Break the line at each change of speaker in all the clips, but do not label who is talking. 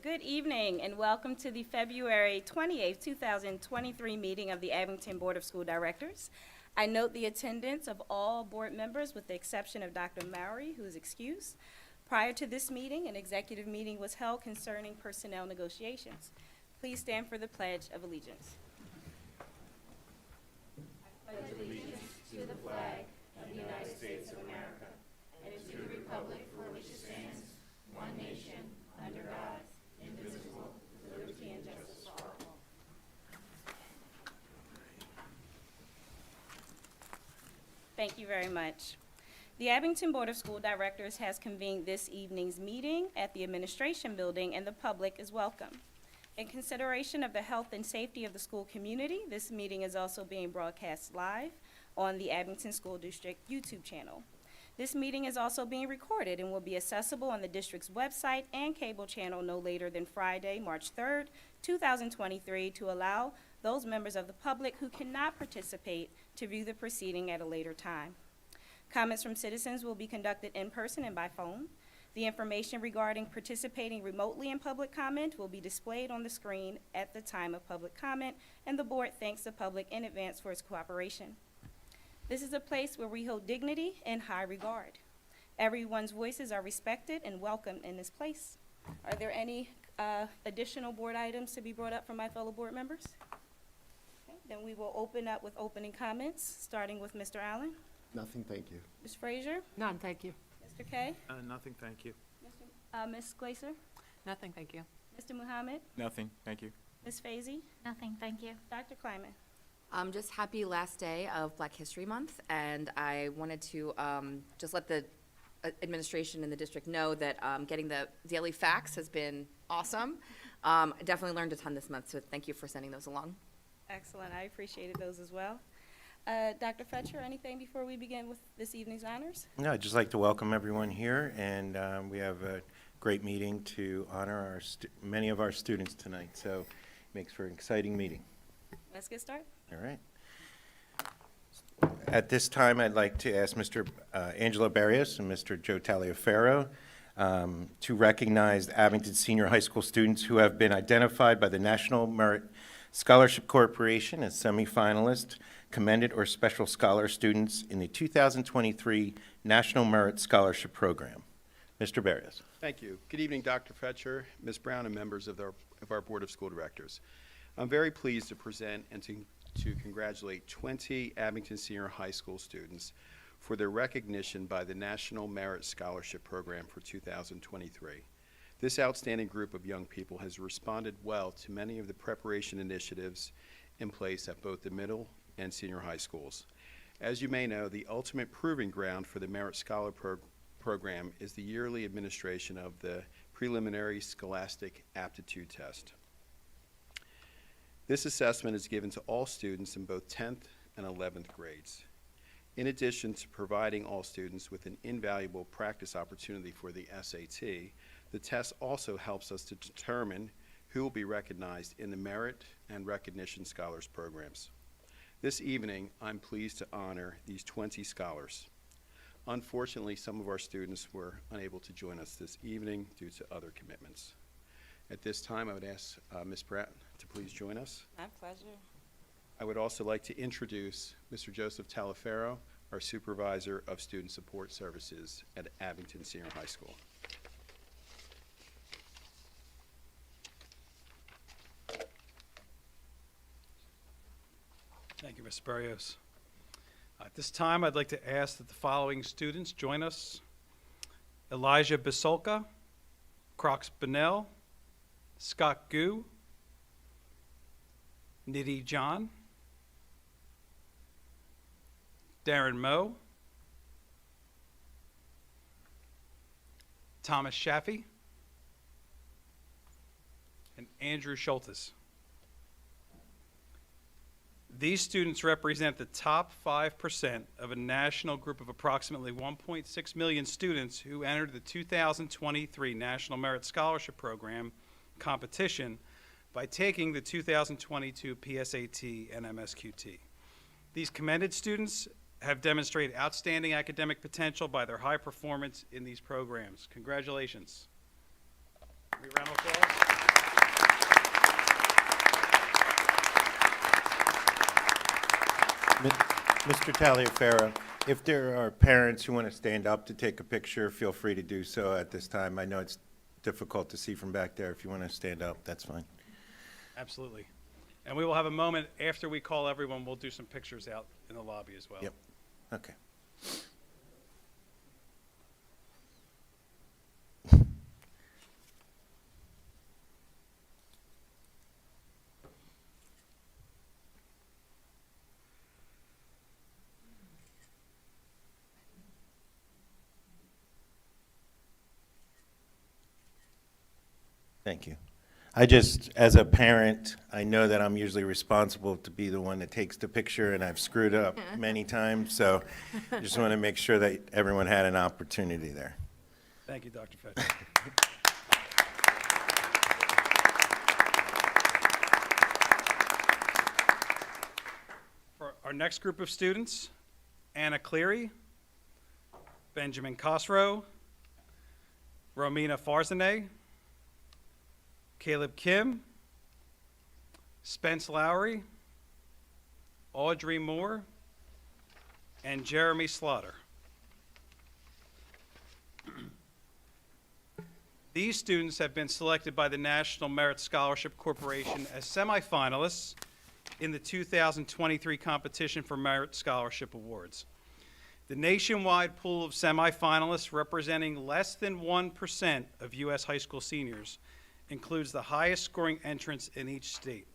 Good evening and welcome to the February 28th, 2023 meeting of the Abington Board of School Directors. I note the attendance of all board members with the exception of Dr. Mowry, who is excused. Prior to this meeting, an executive meeting was held concerning personnel negotiations. Please stand for the Pledge of Allegiance. I pledge allegiance to the flag of the United States of America and to the republic for which it stands, one nation, under God, indivisible, with liberty and justice for all. Thank you very much. The Abington Board of School Directors has convened this evening's meeting at the Administration Building, and the public is welcome. In consideration of the health and safety of the school community, this meeting is also being broadcast live on the Abington School District YouTube channel. This meeting is also being recorded and will be accessible on the district's website and cable channel no later than Friday, March 3rd, 2023, to allow those members of the public who cannot participate to view the proceeding at a later time. Comments from citizens will be conducted in person and by phone. The information regarding participating remotely in public comment will be displayed on the screen at the time of public comment, and the board thanks the public in advance for its cooperation. This is a place where we hold dignity and high regard. Everyone's voices are respected and welcomed in this place. Are there any additional board items to be brought up from my fellow board members? Okay, then we will open up with opening comments, starting with Mr. Allen.
Nothing, thank you.
Ms. Frazier?
None, thank you.
Mr. Kay?
Nothing, thank you.
Ms. Glaser?
Nothing, thank you.
Mr. Muhammad?
Nothing, thank you.
Ms. Fazy?
Nothing, thank you.
Dr. Kleiman?
Just happy last day of Black History Month, and I wanted to just let the administration and the district know that getting the daily facts has been awesome. I definitely learned a ton this month, so thank you for sending those along.
Excellent, I appreciated those as well. Dr. Fetcher, anything before we begin with this evening's honors?
No, I'd just like to welcome everyone here, and we have a great meeting to honor our many of our students tonight, so it makes for an exciting meeting.
Let's get started.
All right. At this time, I'd like to ask Mr. Angelo Barrios and Mr. Joe Taliaferro to recognize the Abington Senior High School students who have been identified by the National Merit Scholarship Corporation as semifinalists, commended, or special scholar students in the 2023 National Merit Scholarship Program. Mr. Barrios.
Thank you. Good evening, Dr. Fetcher, Ms. Brown, and members of our Board of School Directors. I'm very pleased to present and to congratulate 20 Abington Senior High School students for their recognition by the National Merit Scholarship Program for 2023. This outstanding group of young people has responded well to many of the preparation initiatives in place at both the middle and senior high schools. As you may know, the ultimate proving ground for the Merit Scholar Program is the yearly administration of the Preliminary Scholastic Aptitude Test. This assessment is given to all students in both 10th and 11th grades. In addition to providing all students with an invaluable practice opportunity for the SAT, the test also helps us to determine who will be recognized in the Merit and Recognition Scholars programs. This evening, I'm pleased to honor these 20 scholars. Unfortunately, some of our students were unable to join us this evening due to other commitments. At this time, I would ask Ms. Pratt to please join us.
My pleasure.
I would also like to introduce Mr. Joseph Taliaferro, our Supervisor of Student Support Services at Abington Senior High School.
Thank you, Mr. Barrios. At this time, I'd like to ask that the following students join us: Elijah Bisolka, Crox Bonnell, Scott Gu, Nidhi John, Darren Moe, Thomas Shaffey, and Andrew Schultes. These students represent the top 5% of a national group of approximately 1.6 million students who entered the 2023 National Merit Scholarship Program competition by taking the 2022 PSAT and MSQT. These commended students have demonstrated outstanding academic potential by their high performance in these programs. Congratulations. Give me a round of applause.
Mr. Taliaferro, if there are parents who want to stand up to take a picture, feel free to do so at this time. I know it's difficult to see from back there. If you want to stand up, that's fine.
Absolutely. And we will have a moment after we call everyone. We'll do some pictures out in the lobby as well.
Yep. Okay. Thank you. As a parent, I know that I'm usually responsible to be the one that takes the picture, and I've screwed up many times, so I just want to make sure that everyone had an opportunity there.
Thank you, Dr. Fetcher. For our next group of students, Anna Cleary, Benjamin Cosrow, Romina Farzaneh, Caleb Kim, Spence Lowry, Audrey Moore, and Jeremy Slaughter. These students have been selected by the National Merit Scholarship Corporation as semifinalists in the 2023 competition for Merit Scholarship Awards. The nationwide pool of semifinalists, representing less than 1% of U.S. high school seniors, includes the highest scoring entrants in each state.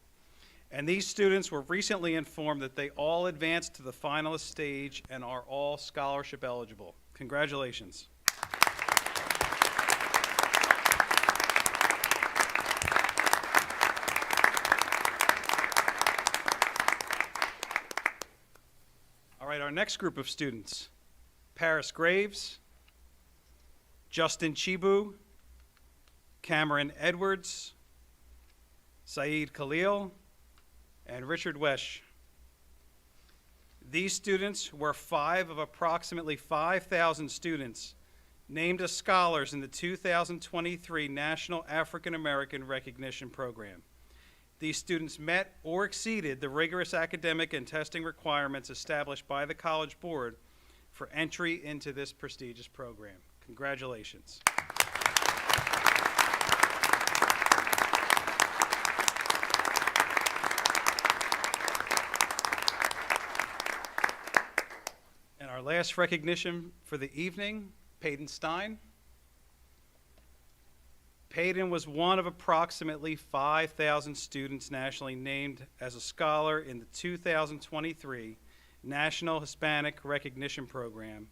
And these students were recently informed that they all advanced to the finalist stage and are all scholarship eligible. Congratulations. All right, our next group of students, Paris Graves, Justin Chibu, Cameron Edwards, Saeed Khalil, and Richard Wesh. These students were 5 of approximately 5,000 students named as scholars in the 2023 National African American Recognition Program. These students met or exceeded the rigorous academic and testing requirements established by the College Board for entry into this prestigious program. Congratulations. And our last recognition for the evening, Peyton Stein. Peyton was one of approximately 5,000 students nationally named as a scholar in the 2023 National Hispanic Recognition Program,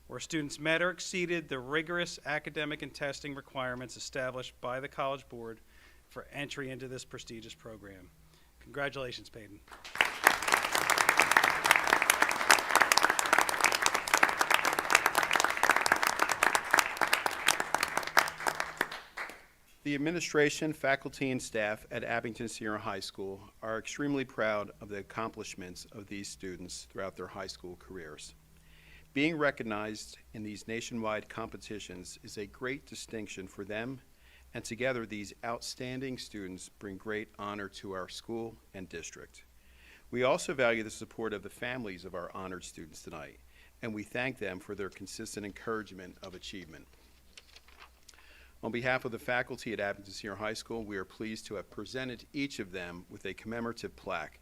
where students met or exceeded the rigorous academic and testing requirements established by the College Board for entry into this prestigious program. Congratulations, Peyton.
The administration, faculty, and staff at Abington Senior High School are extremely proud of the accomplishments of these students throughout their high school careers. Being recognized in these nationwide competitions is a great distinction for them, and together these outstanding students bring great honor to our school and district. We also value the support of the families of our honored students tonight, and we thank them for their consistent encouragement of achievement. On behalf of the faculty at Abington Senior High School, we are pleased to have presented each of them with a commemorative plaque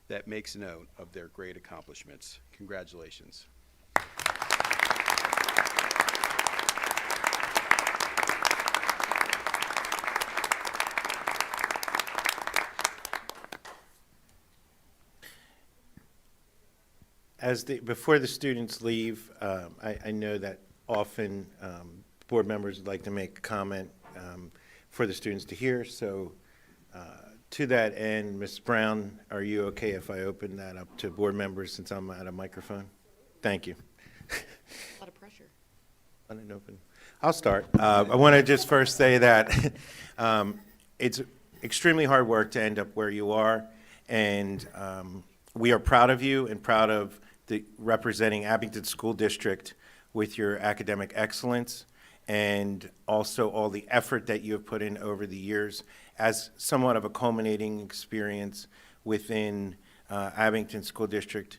that makes note of their great accomplishments. Congratulations.
Before the students leave, I know that often board members would like to make a comment for the students to hear. So to that end, Ms. Brown, are you okay if I open that up to board members since I'm at a microphone? Thank you.
A lot of pressure.
I didn't open. I'll start. I want to just first say that it's extremely hard work to end up where you are, and we are proud of you and proud of representing Abington School District with your academic excellence and also all the effort that you have put in over the years as somewhat of a culminating experience within Abington School District.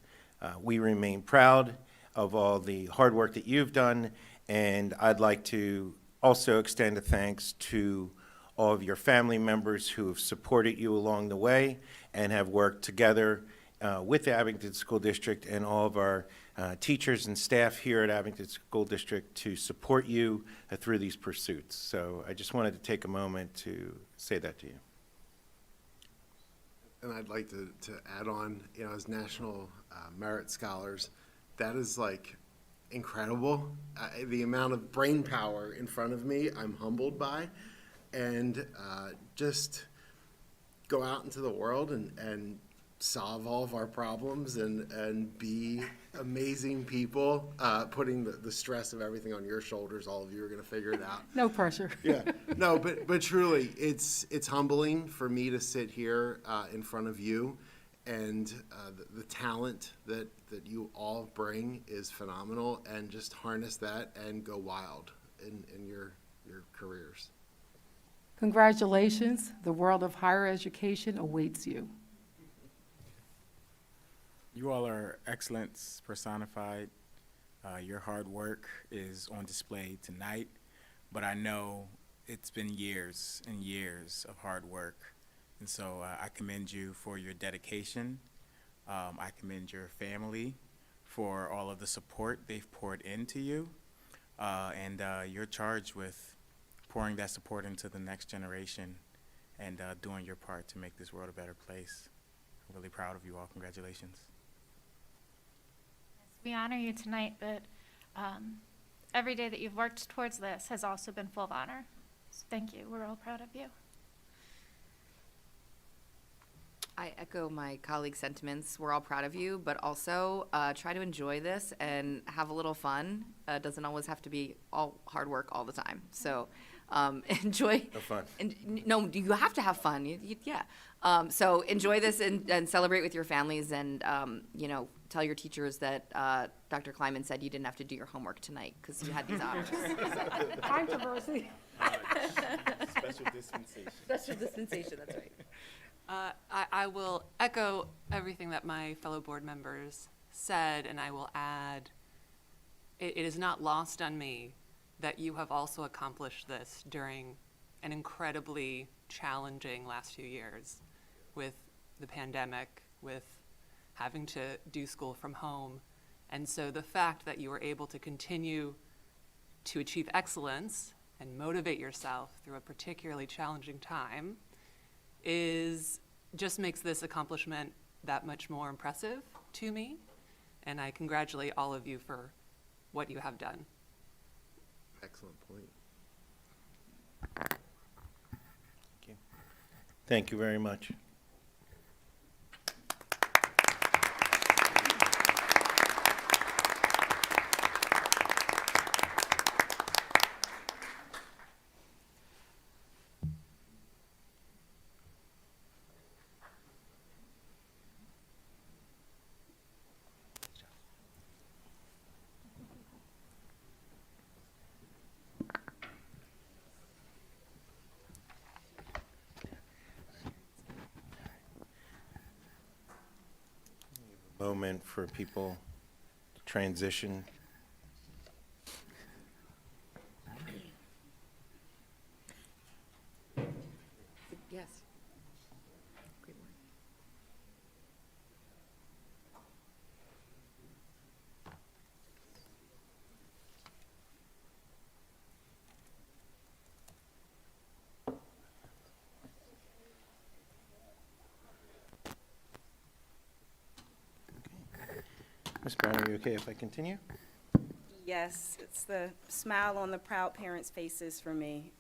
We remain proud of all the hard work that you've done, and I'd like to also extend a thanks to all of your family members who have supported you along the way and have worked together with the Abington School District and all of our teachers and staff here at Abington School District to support you through these pursuits. So I just wanted to take a moment to say that to you.
And I'd like to add on, as National Merit Scholars, that is like incredible. The amount of brain power in front of me, I'm humbled by. And just go out into the world and solve all of our problems and be amazing people, putting the stress of everything on your shoulders. All of you are going to figure it out.
No pressure.
Yeah, no, but truly, it's humbling for me to sit here in front of you, and the talent that you all bring is phenomenal, and just harness that and go wild in your careers.
Congratulations. The world of higher education awaits you.
You all are excellence personified. Your hard work is on display tonight, but I know it's been years and years of hard work. And so I commend you for your dedication. I commend your family for all of the support they've poured into you. And you're charged with pouring that support into the next generation and doing your part to make this world a better place. I'm really proud of you all. Congratulations.
We honor you tonight, but every day that you've worked towards this has also been full of honor. So thank you. We're all proud of you.
I echo my colleagues' sentiments. We're all proud of you, but also try to enjoy this and have a little fun. Doesn't always have to be all hard work all the time. So enjoy.
No fun.
No, you have to have fun. Yeah. So enjoy this and celebrate with your families, and tell your teachers that Dr. Kleiman said you didn't have to do your homework tonight because you had these honors.
Controversy.
Special dispensation.
Special dispensation. That's right.
I will echo everything that my fellow board members said, and I will add, it is not lost on me that you have also accomplished this during an incredibly challenging last few years with the pandemic, with having to do school from home. And so the fact that you were able to continue to achieve excellence and motivate yourself through a particularly challenging time just makes this accomplishment that much more impressive to me. And I congratulate all of you for what you have done.
Excellent point.
Thank you very much. Moment for people to transition.
Yes. Great work.
Ms. Brown, are you okay if I continue?
Yes, it's the smile on the proud parents' faces for me.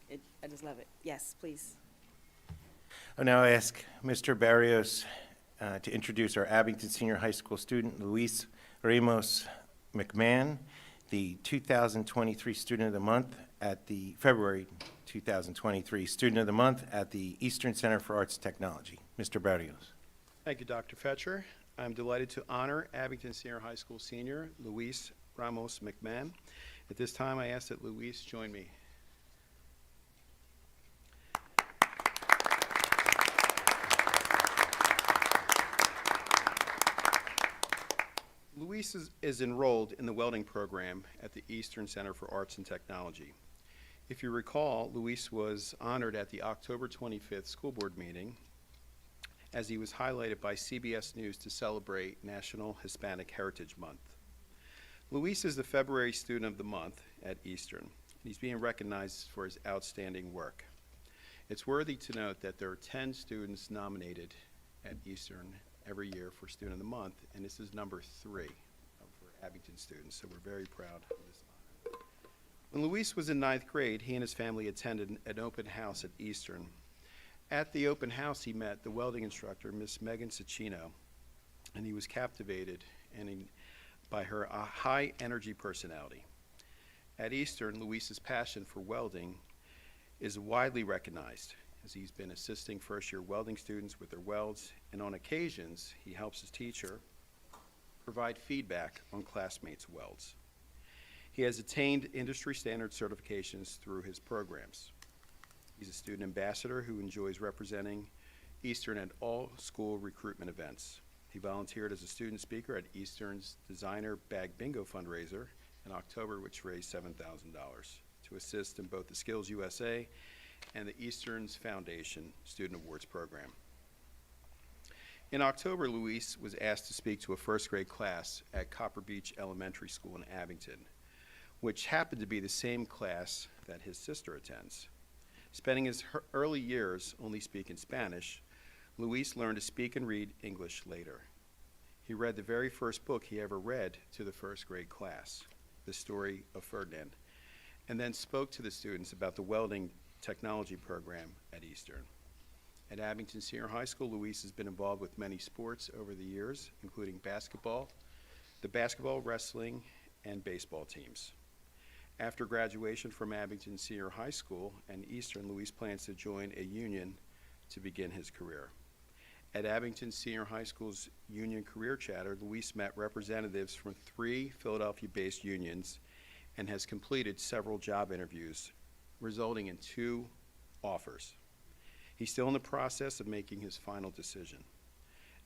I just love it. Yes, please.
I'll now ask Mr. Barrios to introduce our Abington Senior High School student, Luis Ramos McMahon, the 2023 Student of the Month at the February 2023 Student of the Month at the Eastern Center for Arts and Technology. Mr. Barrios.
Thank you, Dr. Fetcher. I'm delighted to honor Abington Senior High School senior Luis Ramos McMahon. At this time, I ask that Luis join me. Luis is enrolled in the welding program at the Eastern Center for Arts and Technology. If you recall, Luis was honored at the October 25th school board meeting as he was highlighted by CBS News to celebrate National Hispanic Heritage Month. Luis is the February Student of the Month at Eastern, and he's being recognized for his outstanding work. It's worthy to note that there are 10 students nominated at Eastern every year for Student of the Month, and this is number 3 for Abington students, so we're very proud of this honor. When Luis was in 9th grade, he and his family attended an open house at Eastern. At the open house, he met the welding instructor, Miss Megan Cicino, and he was captivated by her high-energy personality. At Eastern, Luis's passion for welding is widely recognized, as he's been assisting first-year welding students with their welds, and on occasions, he helps his teacher provide feedback on classmates' welds. He has attained industry-standard certifications through his programs. He's a student ambassador who enjoys representing Eastern at all school recruitment events. He volunteered as a student speaker at Eastern's Designer Bag Bingo fundraiser in October, which raised $7,000 to assist in both the Skills USA and the Eastern's Foundation Student Awards program. In October, Luis was asked to speak to a first grade class at Copper Beach Elementary School in Abington, which happened to be the same class that his sister attends. Spending his early years only speaking Spanish, Luis learned to speak and read English later. He read the very first book he ever read to the first grade class, The Story of Ferdinand, and then spoke to the students about the welding technology program at Eastern. At Abington Senior High School, Luis has been involved with many sports over the years, including basketball, the basketball, wrestling, and baseball teams. After graduation from Abington Senior High School and Eastern, Luis plans to join a union to begin his career. At Abington Senior High School's Union Career Chatter, Luis met representatives from 3 Philadelphia-based unions and has completed several job interviews, resulting in 2 offers. He's still in the process of making his final decision.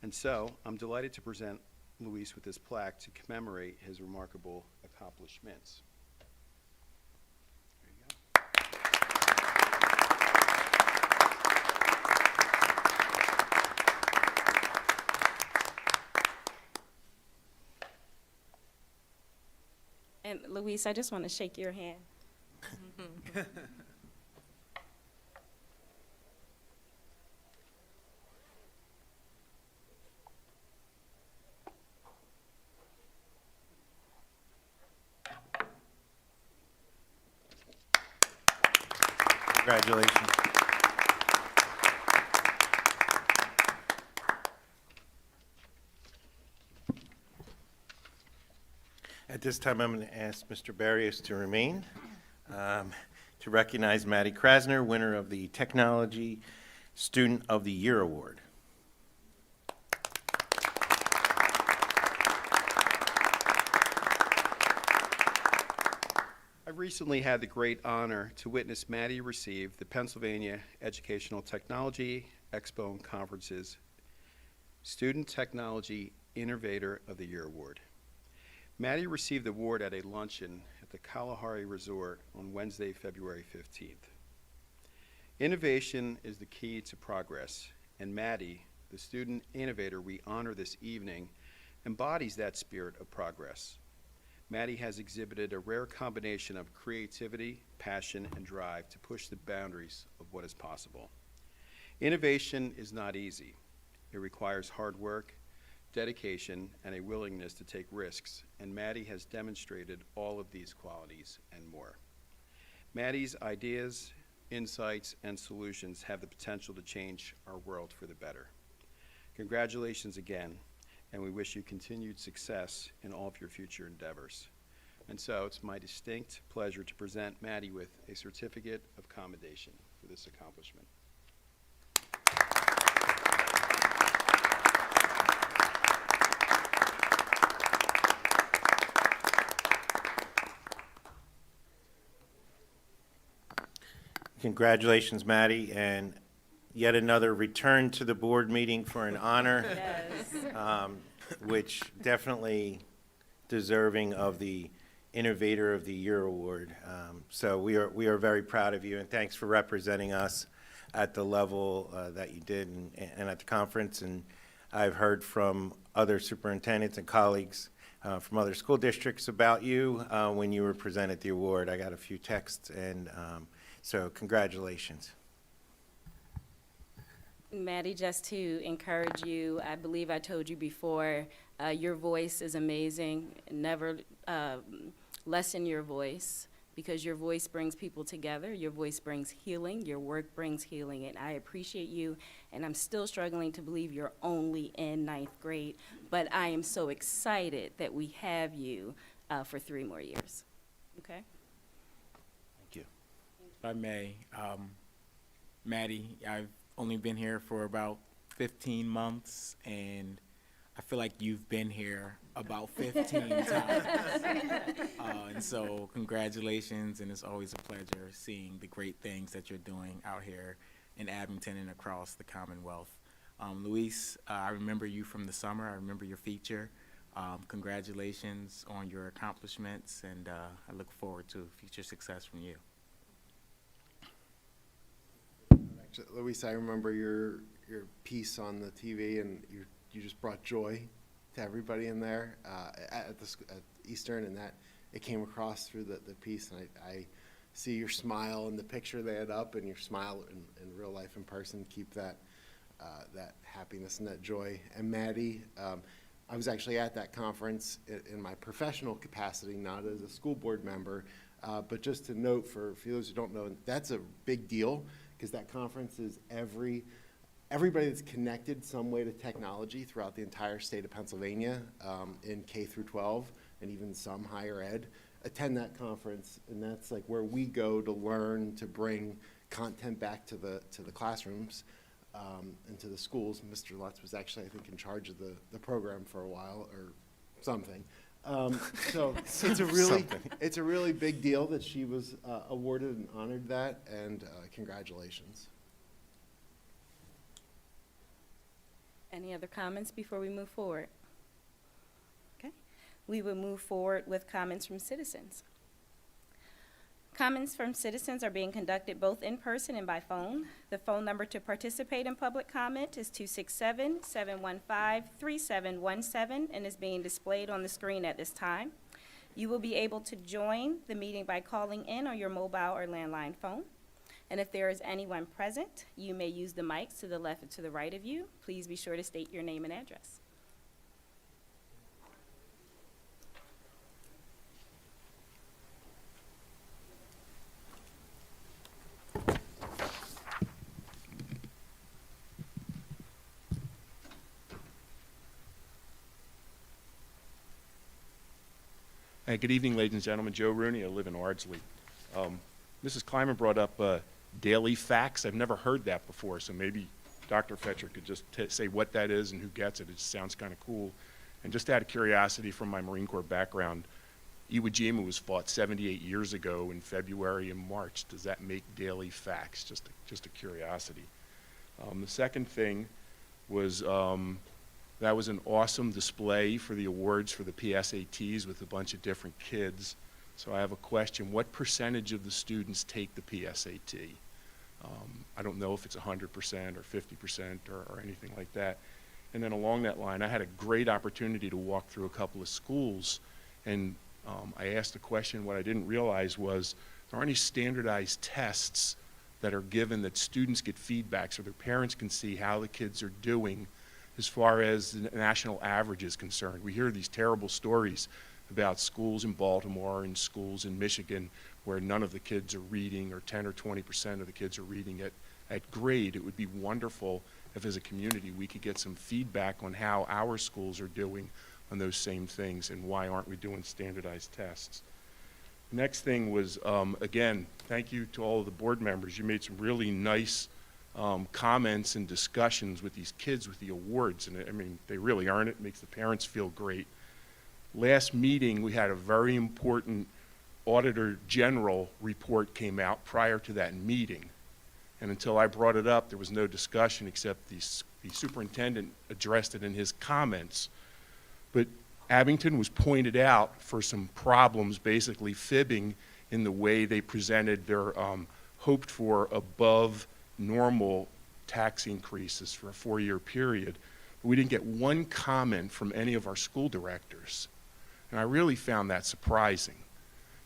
And so, I'm delighted to present Luis with this plaque to commemorate his remarkable accomplishments. There you go.
And Luis, I just want to shake your hand.
Congratulations. At this time, I'm going to ask Mr. Barrios to remain to recognize Maddie Krasner, winner of the Technology Student of the Year Award.
I recently had the great honor to witness Maddie receive the Pennsylvania Educational Technology Expo and Conference's Student Technology Innovator of the Year Award. Maddie received the award at a luncheon at the Kalahari Resort on Wednesday, February 15th. Innovation is the key to progress, and Maddie, the student innovator we honor this evening, embodies that spirit of progress. Maddie has exhibited a rare combination of creativity, passion, and drive to push the boundaries of what is possible. Innovation is not easy. It requires hard work, dedication, and a willingness to take risks, and Maddie has demonstrated all of these qualities and more. Maddie's ideas, insights, and solutions have the potential to change our world for the better. Congratulations again, and we wish you continued success in all of your future endeavors. And so it's my distinct pleasure to present Maddie with a certificate of commendation for this accomplishment.
Congratulations, Maddie, and yet another return to the board meeting for an honor,
Yes.
which definitely deserving of the Innovator of the Year award. So we are very proud of you, and thanks for representing us at the level that you did and at the conference. And I've heard from other superintendents and colleagues from other school districts about you when you were presented the award. I got a few texts, and so congratulations.
Maddie, just to encourage you, I believe I told you before, your voice is amazing. Never lessen your voice, because your voice brings people together. Your voice brings healing. Your work brings healing, and I appreciate you. And I'm still struggling to believe you're only in 9th grade, but I am so excited that we have you for 3 more years. Okay?
Thank you.
If I may, Maddie, I've only been here for about 15 months, and I feel like you've been here about 15 times. And so congratulations, and it's always a pleasure seeing the great things that you're doing out here in Abington and across the Commonwealth. Luis, I remember you from the summer. I remember your feature. Congratulations on your accomplishments, and I look forward to future success from you.
Actually, Luis, I remember your piece on the TV, and you just brought joy to everybody in there at Eastern, and that it came across through the piece. And I see your smile in the picture they had up, and your smile in real life in person. Keep that happiness and that joy. And Maddie, I was actually at that conference in my professional capacity, not as a school board member, but just to note for those who don't know, that's a big deal, because that conference is everybody that's connected some way to technology throughout the entire state of Pennsylvania, in K through 12, and even some higher ed, attend that conference. And that's like where we go to learn, to bring content back to the classrooms and to the schools. Mr. Lutz was actually, I think, in charge of the program for a while or something. So it's a really big deal that she was awarded and honored that, and congratulations.
Any other comments before we move forward? Okay. We will move forward with comments from citizens. Comments from citizens are being conducted both in person and by phone. The phone number to participate in public comment is 267-715-3717 and is being displayed on the screen at this time. You will be able to join the meeting by calling in on your mobile or landline phone. And if there is anyone present, you may use the mics to the left and to the right of you. Please be sure to state your name and address.
Hey, good evening, ladies and gentlemen. Joe Rooney. I live in Ardsley. Mrs. Kleiman brought up daily facts. I've never heard that before, so maybe Dr. Fetcher could just say what that is and who gets it. It just sounds kind of cool. And just out of curiosity from my Marine Corps background, Iwo Jima was fought 78 years ago in February and March. Does that make daily facts? Just a curiosity. The second thing was that was an awesome display for the awards for the PSATs with a bunch of different kids. So I have a question. What percentage of the students take the PSAT? I don't know if it's 100% or 50% or anything like that. And then along that line, I had a great opportunity to walk through a couple of schools, and I asked a question. What I didn't realize was there aren't any standardized tests that are given that students get feedback so their parents can see how the kids are doing as far as the national average is concerned. We hear these terrible stories about schools in Baltimore and schools in Michigan where none of the kids are reading, or 10 or 20% of the kids are reading at grade. It would be wonderful if as a community we could get some feedback on how our schools are doing on those same things, and why aren't we doing standardized tests. The next thing was, again, thank you to all of the board members. You made some really nice comments and discussions with these kids with the awards, and I mean, they really earn it. It makes the parents feel great. Last meeting, we had a very important Auditor General report came out prior to that meeting, and until I brought it up, there was no discussion except the superintendent addressed it in his comments. But Abington was pointed out for some problems, basically fibbing in the way they presented their hoped-for above-normal tax increases for a 4-year period. But we didn't get one comment from any of our school directors. And I really found that surprising.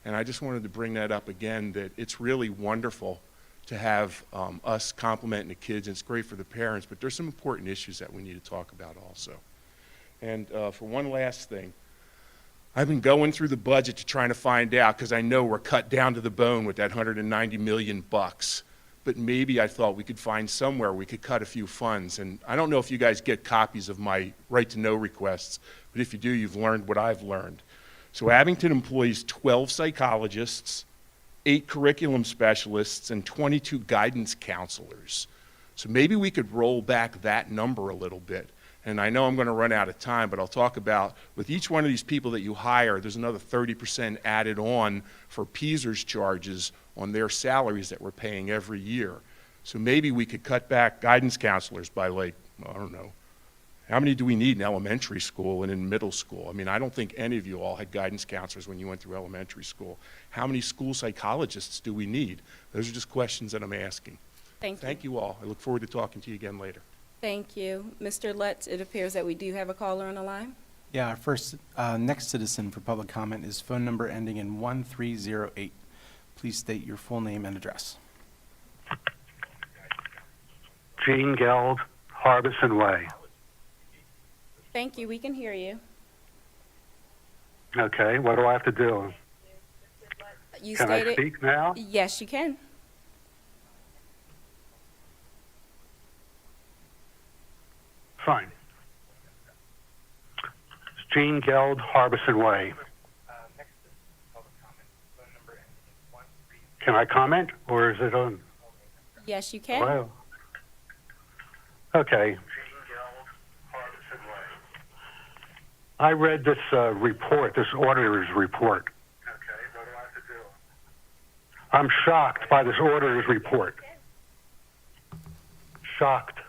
And I just wanted to bring that up again, that it's really wonderful to have us complimenting the kids, and it's great for the parents, but there's some important issues that we need to talk about also. And for one last thing, I've been going through the budget to try to find out, because I know we're cut down to the bone with that $190 million bucks. But maybe I thought we could find somewhere we could cut a few funds. And I don't know if you guys get copies of my right-to-know requests, but if you do, you've learned what I've learned. So Abington employs 12 psychologists, 8 curriculum specialists, and 22 guidance counselors. So maybe we could roll back that number a little bit. And I know I'm going to run out of time, but I'll talk about, with each one of these people that you hire, there's another 30% added on for Peaser's charges on their salaries that we're paying every year. So maybe we could cut back guidance counselors by, like, I don't know, how many do we need in elementary school and in middle school? I mean, I don't think any of you all had guidance counselors when you went through elementary school. How many school psychologists do we need? Those are just questions that I'm asking.
Thank you.
Thank you all. I look forward to talking to you again later.
Thank you. Mr. Lutz, it appears that we do have a caller on the line.
Yeah, our first, next citizen for public comment is phone number ending in 1308. Please state your full name and address.
Gene Geld, Harbison Way.
Thank you. We can hear you.
Okay, what do I have to do?
You
Can I
stated.
speak now?
Yes, you can.
Fine. It's Gene Geld, Harbison Way. Can I comment, or is it on?
Yes, you can.
Hello? Okay. I read this report, this auditor's report. Okay, what do I have to do? I'm shocked by this auditor's report. Shocked.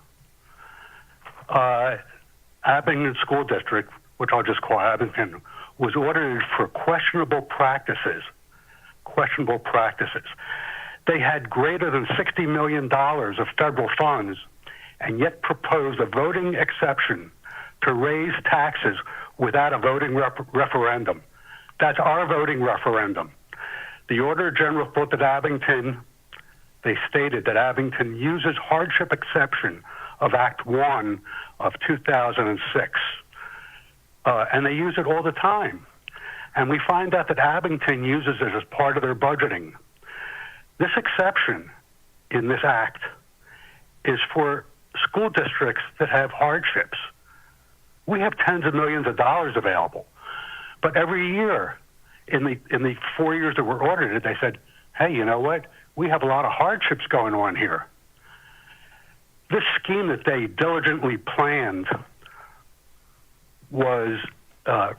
Abington School District, which I'll just call Abington, was audited for questionable practices. Questionable practices. They had greater than $60 million of federal funds and yet proposed a voting exception to raise taxes without a voting referendum. That's our voting referendum. The Auditor General thought that Abington, they stated that Abington uses hardship exception of Act 1 of 2006. And they use it all the time. And we find out that Abington uses it as part of their budgeting. This exception in this act is for school districts that have hardships. We have tens of millions of dollars available. But every year, in the 4 years that we're audited, they said, hey, you know what? We have a lot of hardships going on here. This scheme that they diligently planned was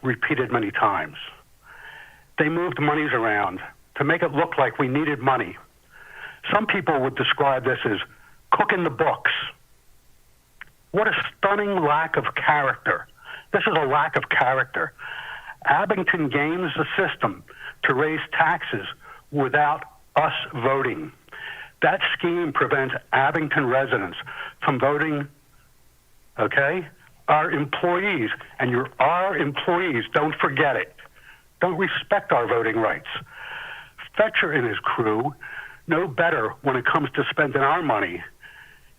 repeated many times. They moved monies around to make it look like we needed money. Some people would describe this as cooking the books. What a stunning lack of character. This is a lack of character. Abington games the system to raise taxes without us voting. That scheme prevents Abington residents from voting, okay? Our employees, and you're our employees, don't forget it. Don't respect our voting rights. Fetcher and his crew know better when it comes to spending our money.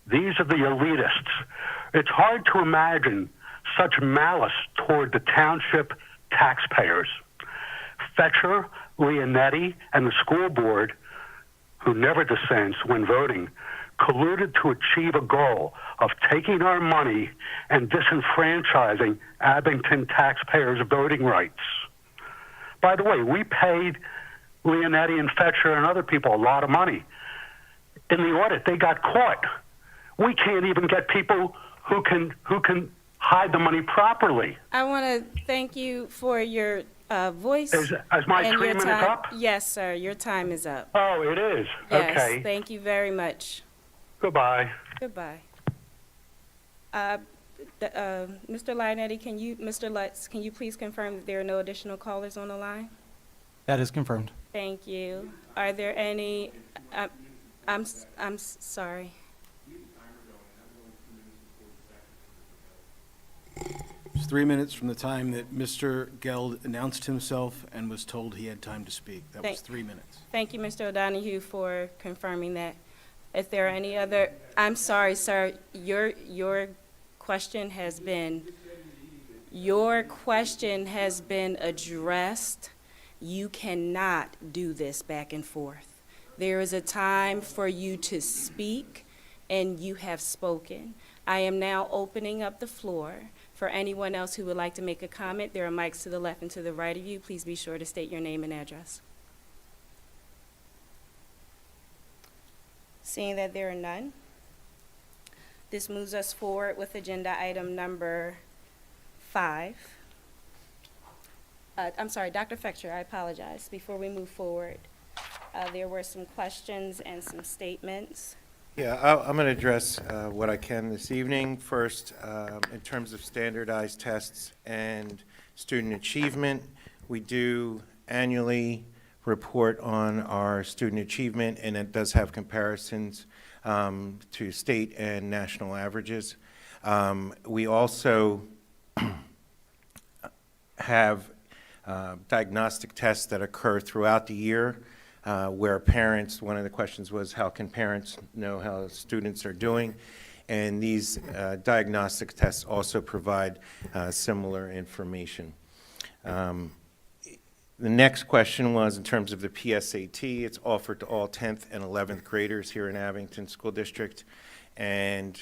These are the elitists. It's hard to imagine such malice toward the township taxpayers. Fetcher, Leonetti, and the school board, who never dissents when voting, colluded to achieve a goal of taking our money and disenfranchising Abington taxpayers' voting rights. By the way, we paid Leonetti and Fetcher and other people a lot of money. In the audit, they got caught. We can't even get people who can hide the money properly.
I want to thank you for your voice.
Is my
and
3
your
minutes
time.
up?
Yes, sir. Your time is up.
Oh, it is?
Yes.
Okay.
Thank you very much.
Goodbye.
Goodbye. Mr. Lionetti, Mr. Lutz, can you please confirm that there are no additional callers on the line?
That is confirmed.
Thank you. Are there any, I'm sorry.
It's 3 minutes from the time that Mr. Geld announced himself and was told he had time to speak. That was 3 minutes.
Thank you, Mr. O'Donohue, for confirming that. If there are any other, I'm sorry, sir, your question has been addressed. You cannot do this back and forth. There is a time for you to speak, and you have spoken. I am now opening up the floor for anyone else who would like to make a comment. There are mics to the left and to the right of you. Please be sure to state your name and address. Seeing that there are none, this moves us forward with agenda item number 5. I'm sorry, Dr. Fetcher, I apologize. Before we move forward, there were some questions and some statements.
Yeah, I'm going to address what I can this evening. First, in terms of standardized tests and student achievement, we do annually report on our student achievement, and it does have comparisons to state and national averages. We also have diagnostic tests that occur throughout the year where parents, one of the questions was, how can parents know how students are doing? And these diagnostic tests also provide similar information. The next question was in terms of the PSAT. It's offered to all 10th and 11th graders here in Abington School District. And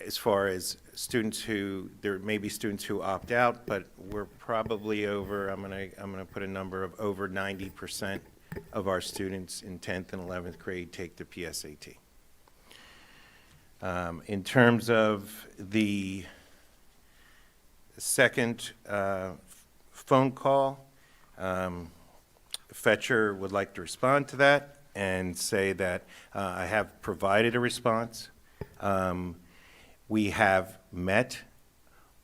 as far as students who, there may be students who opt out, but we're probably over, I'm gonna put a number of over 90% of our students in 10th and 11th grade take the PSAT. In terms of the second phone call, Fetcher would like to respond to that and say that I have provided a response. We have met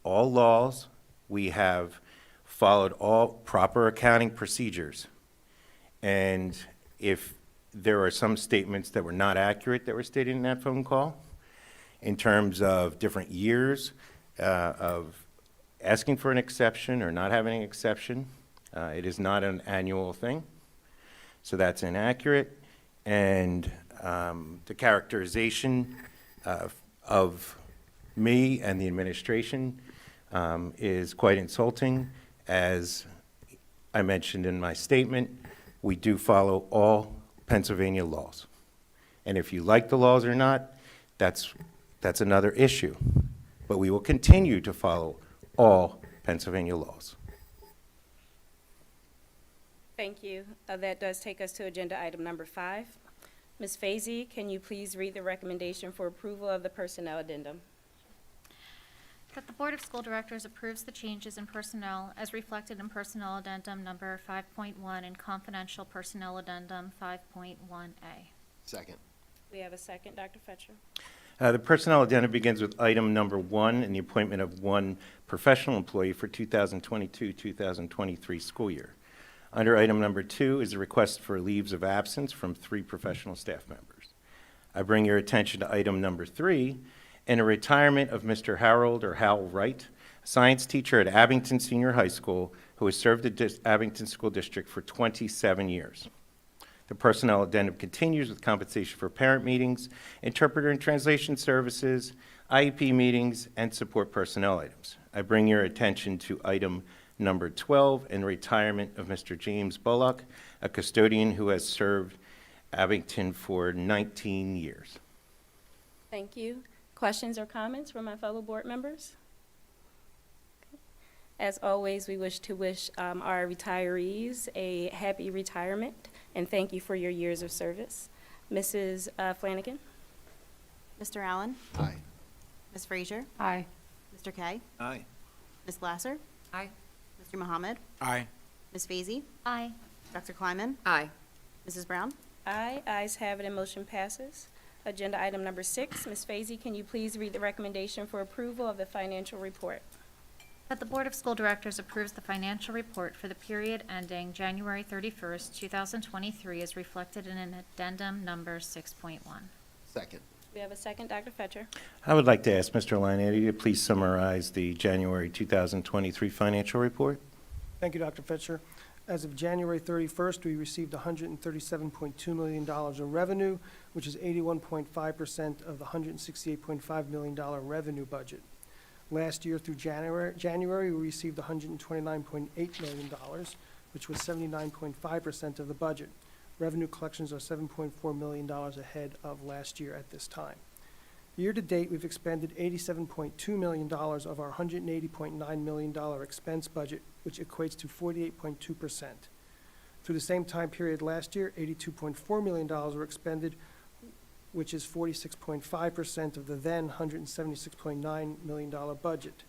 all laws. We have followed all proper accounting procedures. And if there are some statements that were not accurate that were stated in that phone call, in terms of different years of asking for an exception or not having an exception, it is not an annual thing. So that's inaccurate. And the characterization of me and the administration is quite insulting. As I mentioned in my statement, we do follow all Pennsylvania laws. And if you like the laws or not, that's another issue. But we will continue to follow all Pennsylvania laws.
Thank you. That does take us to agenda item number 5. Ms. Fazy, can you please read the recommendation for approval of the personnel addendum?
That the Board of School Directors approves the changes in personnel as reflected in Personnel Addendum Number 5.1 and Confidential Personnel Addendum 5.1A.
Second.
We have a second, Dr. Fetcher.
The personnel addendum begins with item number 1 and the appointment of one professional employee for 2022-2023 school year. Under item number 2 is a request for leaves of absence from 3 professional staff members. I bring your attention to item number 3 and a retirement of Mr. Harold or Hal Wright, science teacher at Abington Senior High School, who has served the Abington School District for 27 years. The personnel addendum continues with compensation for parent meetings, interpreter and translation services, IEP meetings, and support personnel items. I bring your attention to item number 12 and retirement of Mr. James Bullock, a custodian who has served Abington for 19 years.
Thank you. Questions or comments from my fellow board members? As always, we wish our retirees a happy retirement, and thank you for your years of service. Mrs. Flanagan?
Mr. Allen?
Aye.
Ms. Frazier?
Aye.
Mr. Kay?
Aye.
Ms. Glasser?
Aye.
Mr. Mohammed?
Aye.
Ms. Fazy?
Aye.
Dr. Kleiman?
Aye.
Mrs. Brown?
Aye. Ayes have it and motion passes. Agenda item number 6, Ms. Fazy, can you please read the recommendation for approval of the financial report?
That the Board of School Directors approves the financial report for the period ending January 31st, 2023, as reflected in an addendum number 6.1.
Second.
We have a second, Dr. Fetcher.
I would like to ask Mr. Linetti to please summarize the January 2023 financial report.
Thank you, Dr. Fetcher. As of January 31st, we received $137.2 million in revenue, which is 81.5% of the $168.5 million revenue budget. Last year through January, we received $129.8 million, which was 79.5% of the budget. Revenue collections are $7.4 million ahead of last year at this time. Year-to-date, we've expended $87.2 million of our $180.9 million expense budget, which equates to 48.2%. Through the same time period last year, $82.4 million were expended, which is 46.5% of the then $176.9 million budget.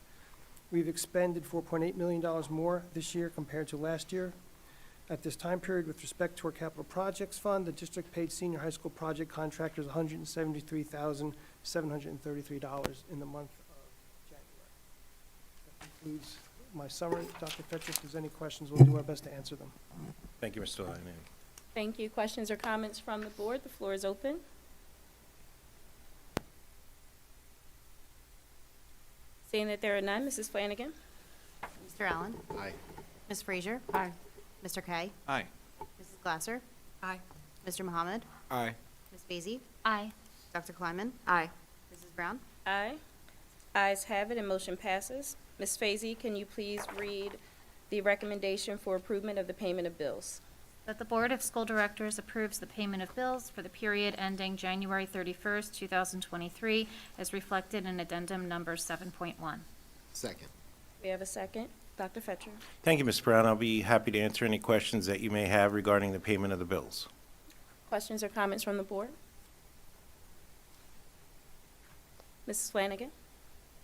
We've expended $4.8 million more this year compared to last year. At this time period, with respect to our capital projects fund, the district paid senior high school project contractors $173,733 in the month of January. That concludes my summary. Dr. Fetcher, if there's any questions, we'll do our best to answer them.
Thank you, Mr. Linetti.
Thank you. Questions or comments from the board? The floor is open. Seeing that there are none, Mrs. Flanagan.
Mr. Allen.
Aye.
Ms. Frazier.
Aye.
Mr. Kay.
Aye.
Mrs. Glasser.
Aye.
Mr. Mohammed.
Aye.
Ms. Fazy.
Aye.
Dr. Kleiman.
Aye.
Mrs. Brown.
Aye. Ayes have it and motion passes. Ms. Fazy, can you please read the recommendation for approval of the payment of bills?
That the Board of School Directors approves the payment of bills for the period ending January 31st, 2023, as reflected in addendum number 7.1.
Second.
We have a second. Dr. Fetcher.
Thank you, Ms. Brown. I'll be happy to answer any questions that you may have regarding the payment of the bills.
Questions or comments from the board? Mrs. Flanagan.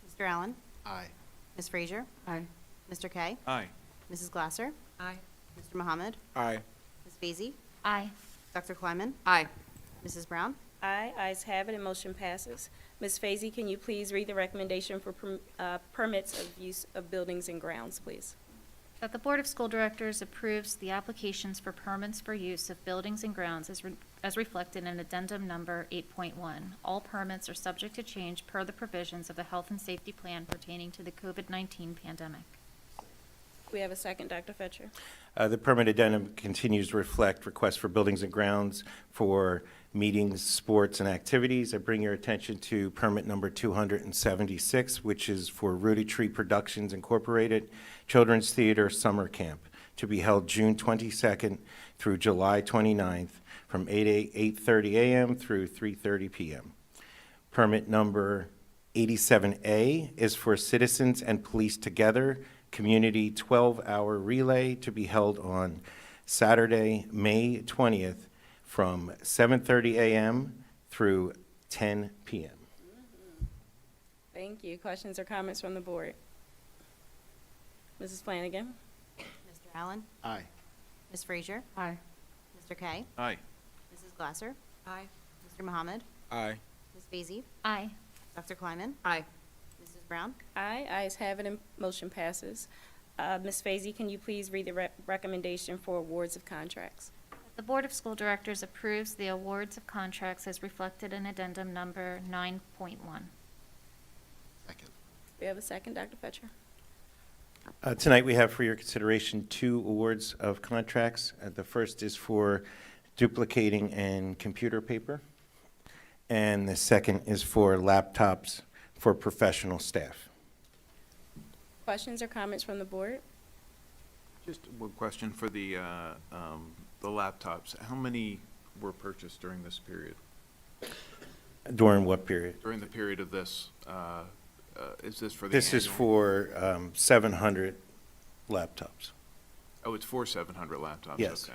Mr. Allen.
Aye.
Ms. Frazier.
Aye.
Mr. Kay.
Aye.
Mrs. Glasser.
Aye.
Mr. Mohammed.
Aye.
Ms. Fazy.
Aye.
Dr. Kleiman.
Aye.
Mrs. Brown.
Aye. Ayes have it and motion passes. Ms. Fazy, can you please read the recommendation for permits of use of buildings and grounds, please?
That the Board of School Directors approves the applications for permits for use of buildings and grounds as reflected in addendum number 8.1. All permits are subject to change per the provisions of the Health and Safety Plan pertaining to the COVID-19 pandemic.
We have a second, Dr. Fetcher.
The permit addendum continues to reflect requests for buildings and grounds for meetings, sports, and activities. I bring your attention to permit number 276, which is for Rudy Tree Productions Incorporated Children's Theater Summer Camp, to be held June 22nd through July 29th from 8:30 a.m. through 3:30 p.m. Permit number 87A is for Citizens and Police Together Community 12-hour relay, to be held on Saturday, May 20th from 7:30 a.m. through 10 p.m.
Thank you. Questions or comments from the board? Mrs. Flanagan.
Mr. Allen.
Aye.
Ms. Frazier.
Aye.
Mr. Kay.
Aye.
Mrs. Glasser.
Aye.
Mr. Mohammed.
Aye.
Ms. Fazy.
Aye.
Dr. Kleiman.
Aye.
Mrs. Brown.
Aye. Ayes have it and motion passes. Ms. Fazy, can you please read the recommendation for awards of contracts?
The Board of School Directors approves the awards of contracts as reflected in addendum number 9.1.
Second.
We have a second, Dr. Fetcher.
Tonight, we have for your consideration 2 awards of contracts. The first is for duplicating and computer paper, and the second is for laptops for professional staff.
Questions or comments from the board?
Just one question for the laptops. How many were purchased during this period?
During what period?
During the period of this, is this for the
This is
annual?
for 700 laptops.
Oh, it's for 700 laptops?
Yes.
Okay.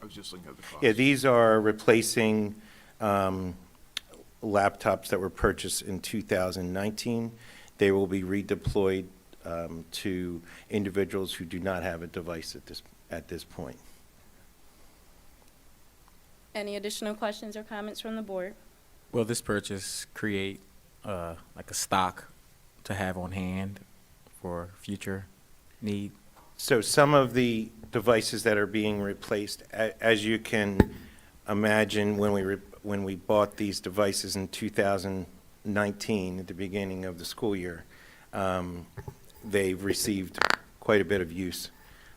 I was just looking at the cost.
Yeah, these are replacing laptops that were purchased in 2019. They will be redeployed to individuals who do not have a device at this point.
Any additional questions or comments from the board?
Will this purchase create like a stock to have on hand for future need?
So some of the devices that are being replaced, as you can imagine, when we bought these devices in 2019, at the beginning of the school year, they've received quite a bit of use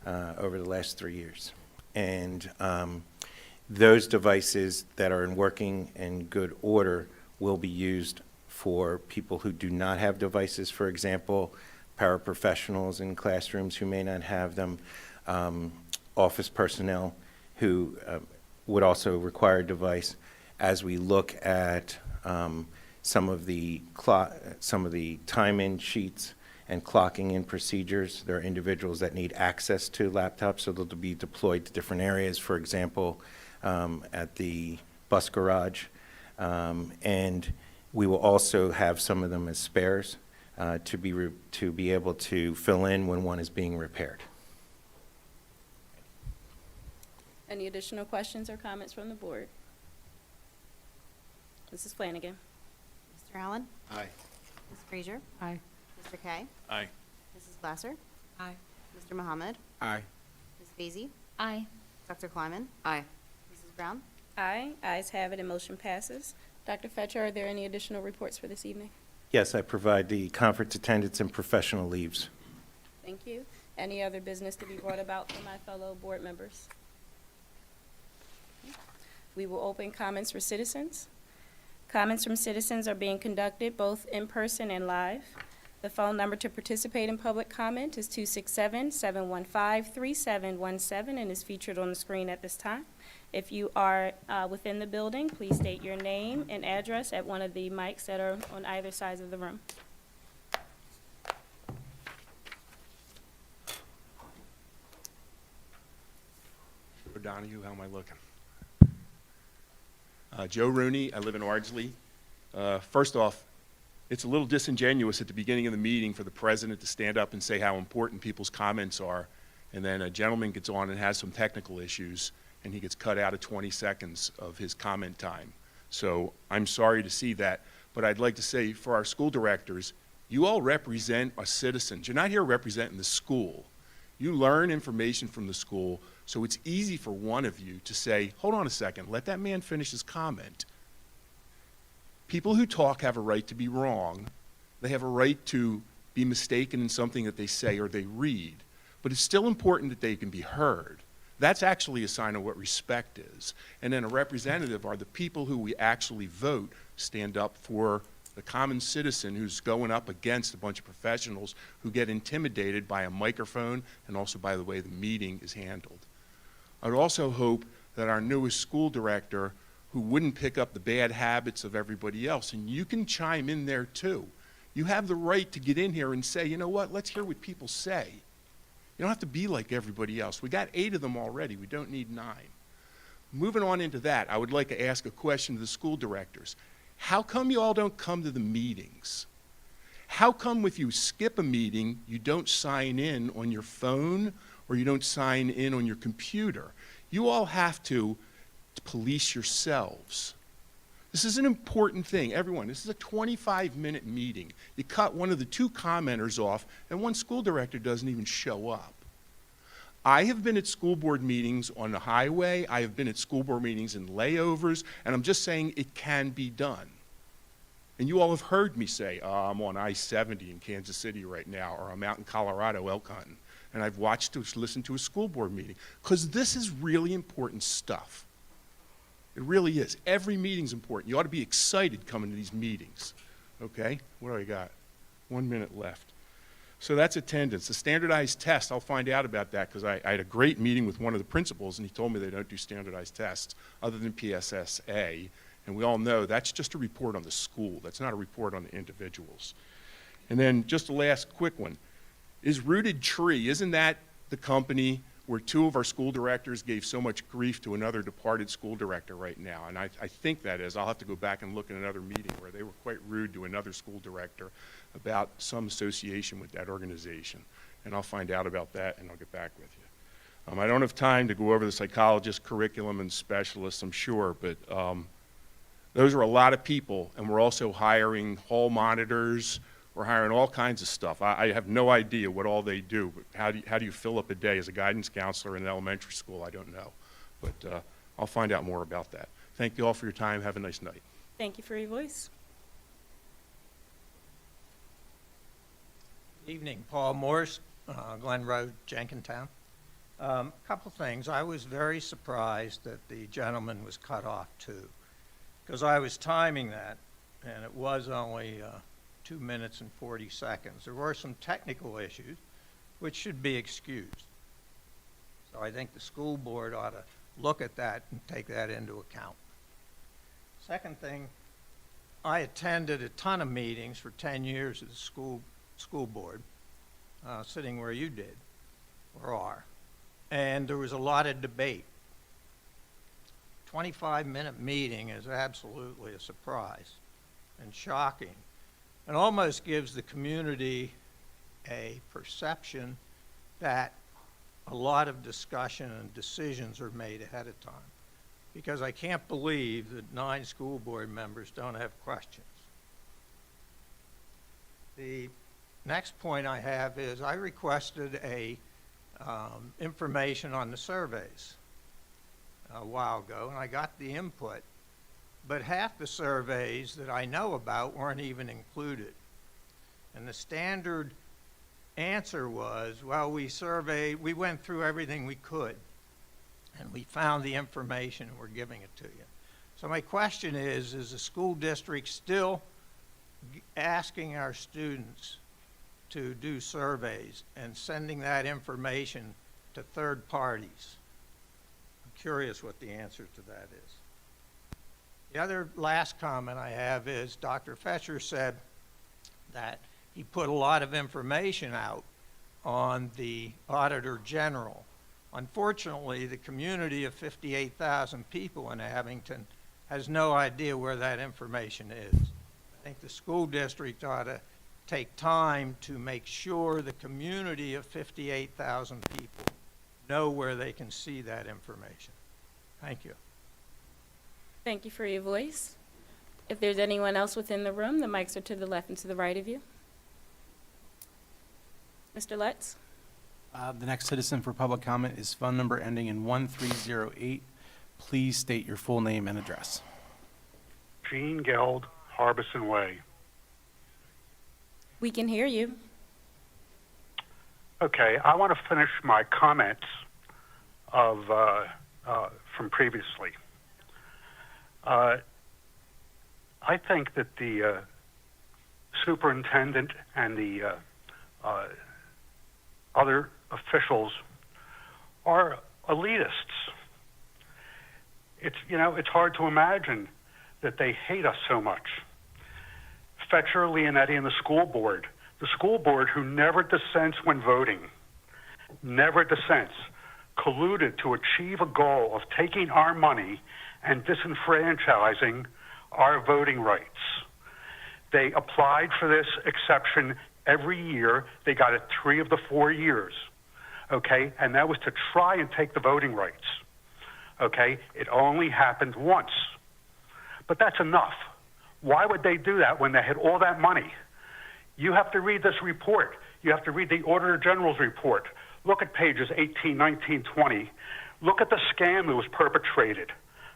over the last 3 years. And those devices that are in working and good order will be used for people who do not have devices, for example, paraprofessionals in classrooms who may not have them, office personnel who would also require a device. As we look at some of the time-in sheets and clocking in procedures, there are individuals that need access to laptops, so they'll be deployed to different areas, for example, at the bus garage. And we will also have some of them as spares to be able to fill in when one is being repaired.
Any additional questions or comments from the board? Mrs. Flanagan.
Mr. Allen?
Aye.
Ms. Frazier?
Aye.
Mr. Kay?
Aye.
Mrs. Glasser?
Aye.
Mr. Mohammed?
Aye.
Ms. Vacy?
Aye.
Dr. Kleiman?
Aye.
Mrs. Brown?
Aye. Ayes have it and motion passes. Dr. Fetcher, are there any additional reports for this evening?
Yes, I provide the conference attendance and professional leaves.
Thank you. Any other business to be brought about from my fellow board members? We will open comments for citizens. Comments from citizens are being conducted both in person and live. The phone number to participate in public comment is 267-715-3717 and is featured on the screen at this time. If you are within the building, please state your name and address at one of the mics that are on either sides of the room.
O'Donoghue, how am I looking? Joe Rooney, I live in Ardsley. First off, it's a little disingenuous at the beginning of the meeting for the president to stand up and say how important people's comments are, and then a gentleman gets on and has some technical issues, and he gets cut out of 20 seconds of his comment time. So I'm sorry to see that, but I'd like to say for our school directors, you all represent our citizens. You're not here representing the school. You learn information from the school, so it's easy for one of you to say, hold on a second, let that man finish his comment. People who talk have a right to be wrong. They have a right to be mistaken in something that they say or they read. But it's still important that they can be heard. That's actually a sign of what respect is. And then a representative are the people who we actually vote stand up for the common citizen who's going up against a bunch of professionals who get intimidated by a microphone and also by the way the meeting is handled. I would also hope that our newest school director who wouldn't pick up the bad habits of everybody else, and you can chime in there too. You have the right to get in here and say, you know what, let's hear what people say. You don't have to be like everybody else. We got 8 of them already. We don't need 9. Moving on into that, I would like to ask a question to the school directors. How come you all don't come to the meetings? How come if you skip a meeting, you don't sign in on your phone or you don't sign in on your computer? You all have to police yourselves. This is an important thing. Everyone, this is a 25-minute meeting. You cut one of the 2 commenters off, and one school director doesn't even show up. I have been at school board meetings on the highway. I have been at school board meetings in layovers, and I'm just saying it can be done. And you all have heard me say, I'm on I-70 in Kansas City right now, or I'm out in Colorado elk hunting, and I've listened to a school board meeting, because this is really important stuff. It really is. Every meeting's important. You ought to be excited coming to these meetings. Okay? What do I got? 1 minute left. So that's attendance. The standardized test, I'll find out about that because I had a great meeting with one of the principals and he told me they don't do standardized tests other than PSSA. And we all know that's just a report on the school. That's not a report on the individuals. And then just the last quick one. Is Rooted Tree, isn't that the company where 2 of our school directors gave so much grief to another departed school director right now? And I think that is. I'll have to go back and look at another meeting where they were quite rude to another school director about some association with that organization. And I'll find out about that and I'll get back with you. I don't have time to go over the psychologist curriculum and specialists, I'm sure, but Those are a lot of people, and we're also hiring hall monitors. We're hiring all kinds of stuff. I have no idea what all they do, but how do you fill up a day as a guidance counselor in an elementary school? I don't know. But I'll find out more about that. Thank you all for your time. Have a nice night.
Thank you for your voice.
Evening, Paul Morse, Glen Road, Jenkintown. Couple things. I was very surprised that the gentleman was cut off too, because I was timing that, and it was only 2 minutes and 40 seconds. There were some technical issues which should be excused. So I think the school board ought to look at that and take that into account. Second thing, I attended a ton of meetings for 10 years at the school board, sitting where you did, or are, and there was a lot of debate. 25-minute meeting is absolutely a surprise and shocking, and almost gives the community a perception that a lot of discussion and decisions are made ahead of time, because I can't believe that 9 school board members don't have questions. The next point I have is I requested information on the surveys a while ago, and I got the input, but half the surveys that I know about weren't even included. And the standard answer was, well, we went through everything we could, and we found the information and we're giving it to you. So my question is the school district still asking our students to do surveys and sending that information to third parties? I'm curious what the answer to that is. The other last comment I have is Dr. Fetcher said that he put a lot of information out on the Auditor General. Unfortunately, the community of 58,000 people in Abington has no idea where that information is. I think the school district ought to take time to make sure the community of 58,000 people know where they can see that information. Thank you.
Thank you for your voice. If there's anyone else within the room, the mics are to the left and to the right of you. Mr. Lutz?
The next citizen for public comment is phone number ending in 1308. Please state your full name and address.
Gene Geld, Harbison Way.
We can hear you.
Okay, I want to finish my comments from previously. I think that the superintendent and the other officials are elitists. It's hard to imagine that they hate us so much. Fetcher, Leonetti, and the school board who never dissents when voting, never dissents, colluded to achieve a goal of taking our money and disenfranchising our voting rights. They applied for this exception every year. They got it 3 of the 4 years, okay? And that was to try and take the voting rights, okay? It only happened once. But that's enough. Why would they do that when they had all that money? You have to read this report. You have to read the Auditor General's report. Look at pages 18, 19, 20. Look at the scam that was perpetrated,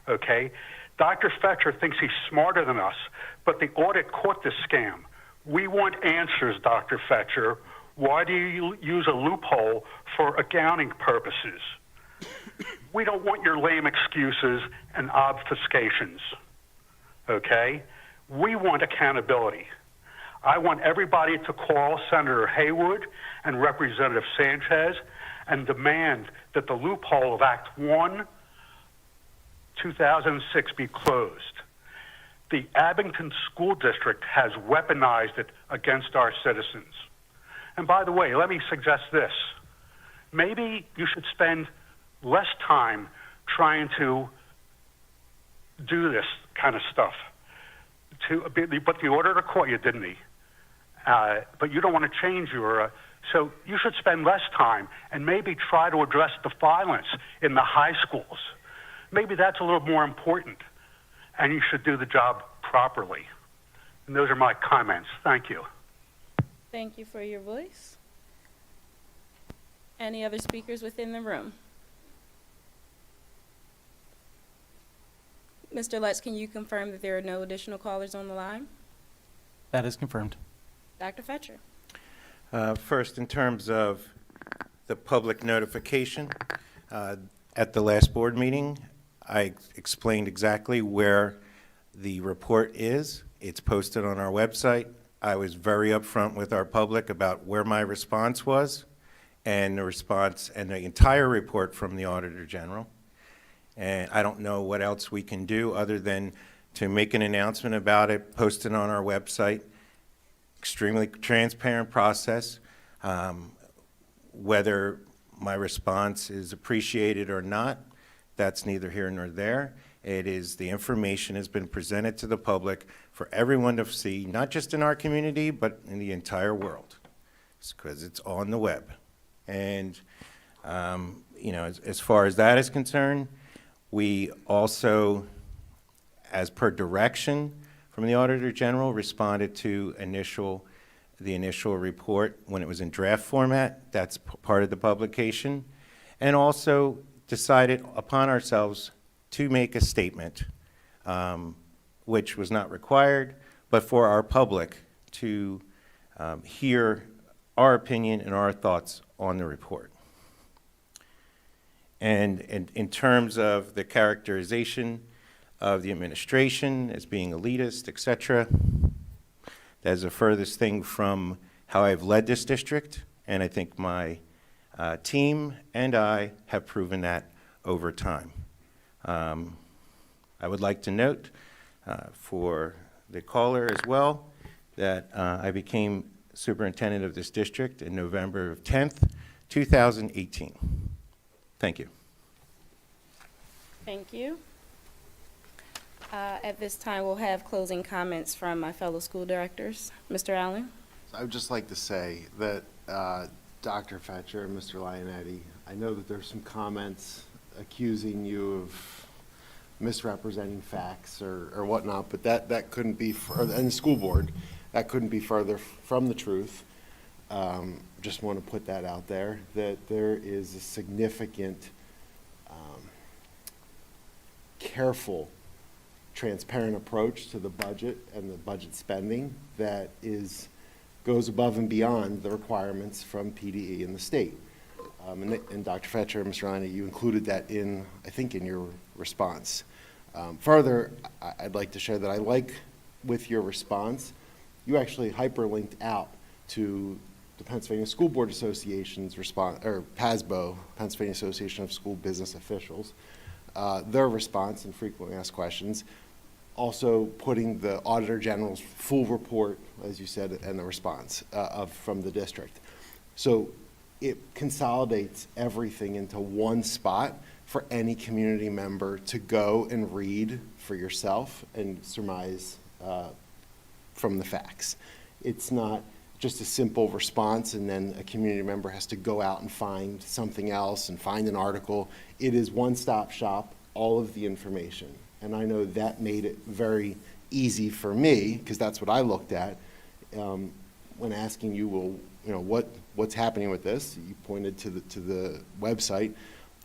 okay? Dr. Fetcher thinks he's smarter than us, but the audit caught this scam. We want answers, Dr. Fetcher. Why do you use a loophole for accounting purposes? We don't want your lame excuses and obfuscations, okay? We want accountability. I want everybody to call Senator Haywood and Representative Sanchez and demand that the loophole of Act 1, 2006 be closed. The Abington School District has weaponized it against our citizens. And by the way, let me suggest this. Maybe you should spend less time trying to do this kind of stuff. But the auditor caught you, didn't he? But you don't want to change your... so you should spend less time and maybe try to address the violence in the high schools. Maybe that's a little more important. and you should do the job properly. And those are my comments. Thank you.
Thank you for your voice. Any other speakers within the room? Mr. Lutz, can you confirm that there are no additional callers on the line?
That is confirmed.
Dr. Fetcher?
First, in terms of the public notification, at the last board meeting, I explained exactly where the report is. It's posted on our website. I was very upfront with our public about where my response was and the response and the entire report from the Auditor General. And I don't know what else we can do other than to make an announcement about it, post it on our website. Extremely transparent process. Whether my response is appreciated or not, that's neither here nor there. It is, the information has been presented to the public for everyone to see, not just in our community, but in the entire world, because it's on the web. And, you know, as far as that is concerned, we also, as per direction from the Auditor General, responded to the initial report when it was in draft format. That's part of the publication. And also decided upon ourselves to make a statement, which was not required, but for our public to hear our opinion and our thoughts on the report. And in terms of the characterization of the administration as being elitist, et cetera, that is the furthest thing from how I've led this district, and I think my team and I have proven that over time. I would like to note for the caller as well that I became superintendent of this district in November 10th, 2018. Thank you.
Thank you. At this time, we'll have closing comments from my fellow school directors. Mr. Allen?
I would just like to say that Dr. Fetcher and Mr. Lionetti, I know that there's some comments accusing you of misrepresenting facts or whatnot, but that couldn't be, and the school board, that couldn't be further from the truth. Just want to put that out there, that there is a significant, careful, transparent approach to the budget and the budget spending that goes above and beyond the requirements from PDE and the state. And Dr. Fetcher and Mr. Lionetti, you included that in, I think, in your response. Further, I'd like to share that I like with your response, you actually hyperlinked out to the Pennsylvania School Board Association's response, or PASBO, Pennsylvania Association of School Business Officials, their response and frequently asked questions, also putting the Auditor General's full report, as you said, and the response from the district. So it consolidates everything into one spot for any community member to go and read for yourself and surmise from the facts. It's not just a simple response and then a community member has to go out and find something else and find an article. It is one-stop shop, all of the information. And I know that made it very easy for me, because that's what I looked at when asking you, well, you know, what's happening with this? You pointed to the website,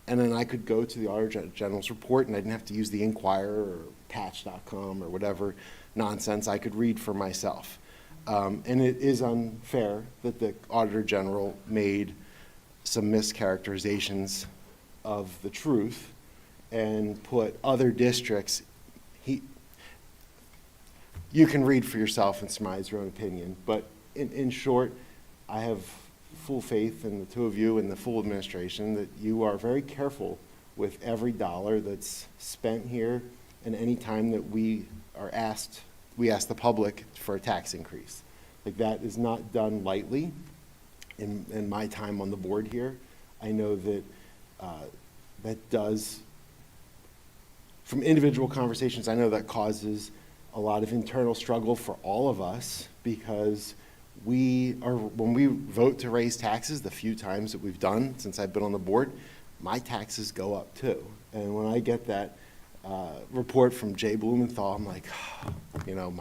and then I could go to the Auditor General's report, and I didn't have to use the Inquirer or Patch.com or whatever nonsense. I could read for myself. And it is unfair that the Auditor General made some mischaracterizations of the truth and put other districts, you can read for yourself and surmise your own opinion. But in short, I have full faith in the two of you and the full administration that you are very careful with every dollar that's spent here, and any time that we ask the public for a tax increase. Like, that is not done lightly. In my time on the board here, I know that that does, from individual conversations, I know that causes a lot of internal struggle for all of us, because when we vote to raise taxes, the few times that we've done since I've been on the board, my taxes go up too. And when I get that report from Jay Blumenthal, I'm like, you know,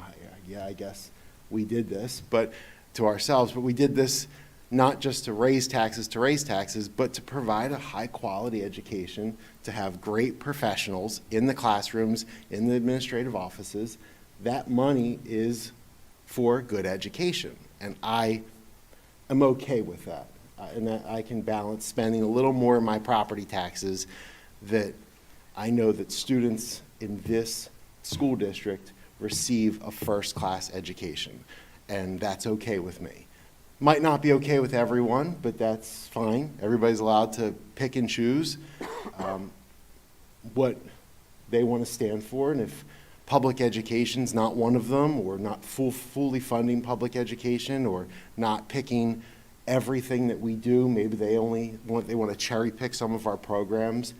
yeah, I guess we did this, but to ourselves, but we did this not just to raise taxes, but to provide a high-quality education, to have great professionals in the classrooms, in the administrative offices. That money is for good education, and I am okay with that. And that I can balance spending a little more of my property taxes, that I know that students in this school district receive a first-class education, and that's okay with me. Might not be okay with everyone, but that's fine. Everybody's allowed to pick and choose what they want to stand for, and if public education's not one of them, or not fully funding public education, or not picking everything that we do, maybe they want to cherry pick some of our programs,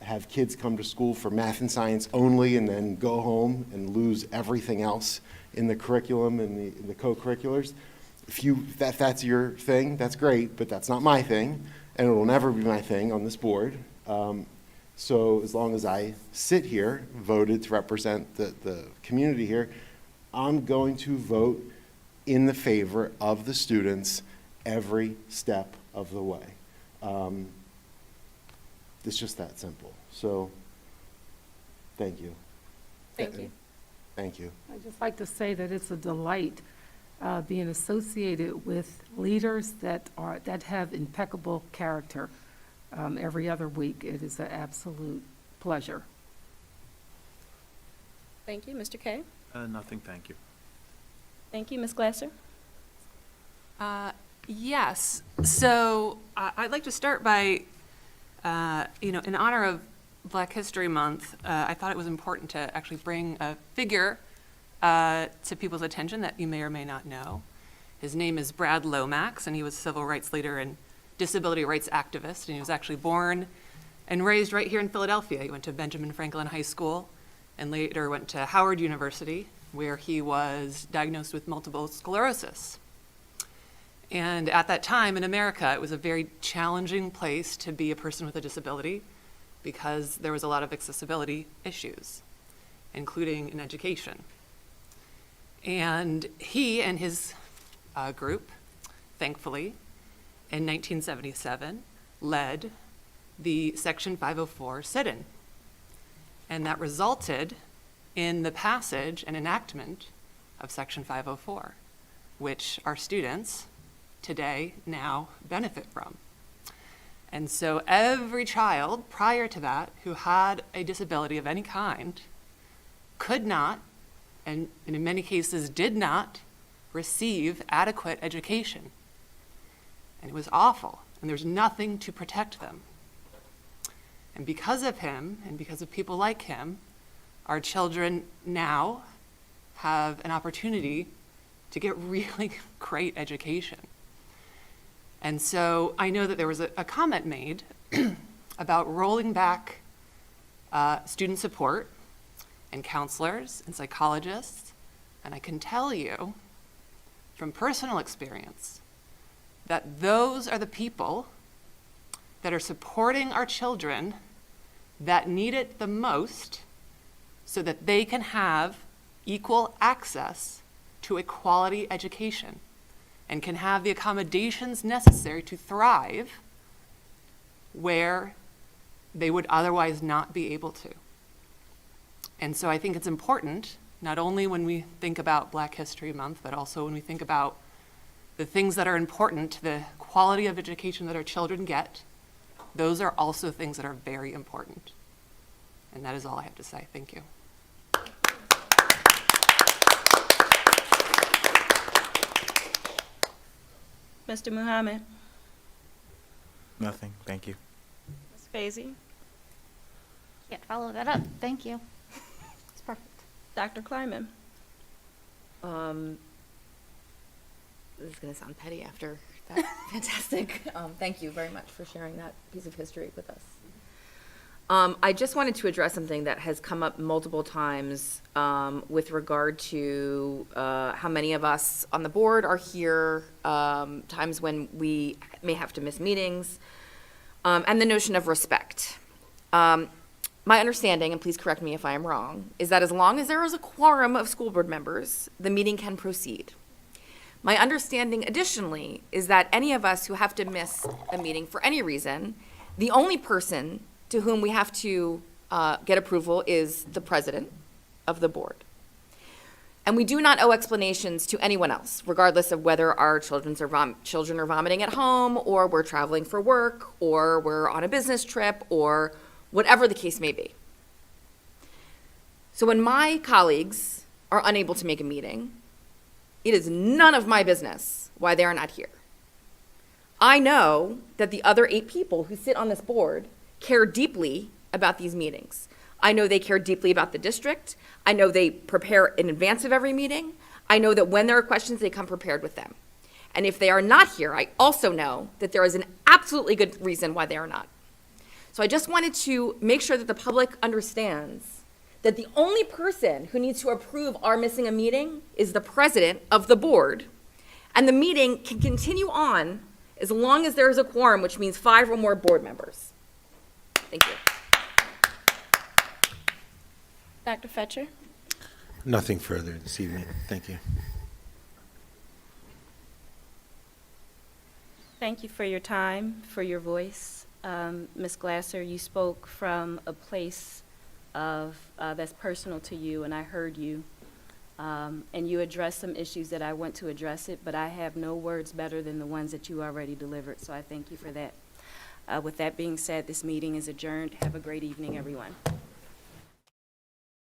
have kids come to school for math and science only, and then go home and lose everything else in the curriculum and the co-curriculars. If that's your thing, that's great, but that's not my thing, and it will never be my thing on this board. So as long as I sit here, voted to represent the community here, I'm going to vote in the favor of the students every step of the way. It's just that simple. So, thank you.
Thank you.
Thank you.
I'd just like to say that it's a delight being associated with leaders that have impeccable character every other week. It is an absolute pleasure.
Thank you. Mr. Kay?
Nothing, thank you.
Thank you. Ms. Glasser?
Yes. So I'd like to start by, in honor of Black History Month, I thought it was important to actually bring a figure to people's attention that you may or may not know. His name is Brad Lomax, and he was a civil rights leader and disability rights activist, and he was actually born and raised right here in Philadelphia. He went to Benjamin Franklin High School and later went to Howard University, where he was diagnosed with multiple sclerosis. And at that time in America, it was a very challenging place to be a person with a disability because there was a lot of accessibility issues, including in education. And he and his group, thankfully, in 1977, led the Section 504 sit-in. And that resulted in the passage and enactment of Section 504, which our students today now benefit from. And so every child prior to that who had a disability of any kind could not, and in many cases did not, receive adequate education. And it was awful, and there's nothing to protect them. And because of him, and because of people like him, our children now have an opportunity to get really great education. And so I know that there was a comment made about rolling back student support and counselors and psychologists, and I can tell you from personal experience that those are the people that are supporting our children that need it the most so that they can have equal access to a quality education and can have the accommodations necessary to thrive where they would otherwise not be able to. And so I think it's important, not only when we think about Black History Month, but also when we think about the things that are important to the quality of education that our children get, those are also things that are very important. And that is all I have to say. Thank you.
Mr. Muhammad?
Nothing, thank you.
Ms. Fazy?
Can't follow that up. Thank you.
It's perfect. Dr. Kleiman?
This is going to sound petty after that. Fantastic. Thank you very much for sharing that piece of history with us. I just wanted to address something that has come up multiple times with regard to how many of us on the board are here, times when we may have to miss meetings, and the notion of respect. my understanding, and please correct me if I am wrong, is that as long as there is a quorum of school board members, the meeting can proceed. My understanding additionally is that any of us who have to miss a meeting for any reason, the only person to whom we have to get approval is the president of the board. And we do not owe explanations to anyone else, regardless of whether our children are vomiting at home, or we're traveling for work, or we're on a business trip, or whatever the case may be. So when my colleagues are unable to make a meeting, it is none of my business why they are not here. I know that the other 8 people who sit on this board care deeply about these meetings. I know they care deeply about the district. I know they prepare in advance of every meeting. I know that when there are questions, they come prepared with them. And if they are not here, I also know that there is an absolutely good reason why they are not. So I just wanted to make sure that the public understands that the only person who needs to approve our missing a meeting is the president of the board. And the meeting can continue on as long as there is a quorum, which means 5 or more board members. Thank you.
Dr. Fetcher?
Nothing further this evening. Thank you.
Thank you for your time, for your voice. Ms. Glasser, you spoke from a place of that's personal to you, and I heard you. And you addressed some issues that I want to address it, but I have no words better than the ones that you already delivered, so I thank you for that. With that being said, this meeting is adjourned. Have a great evening, everyone.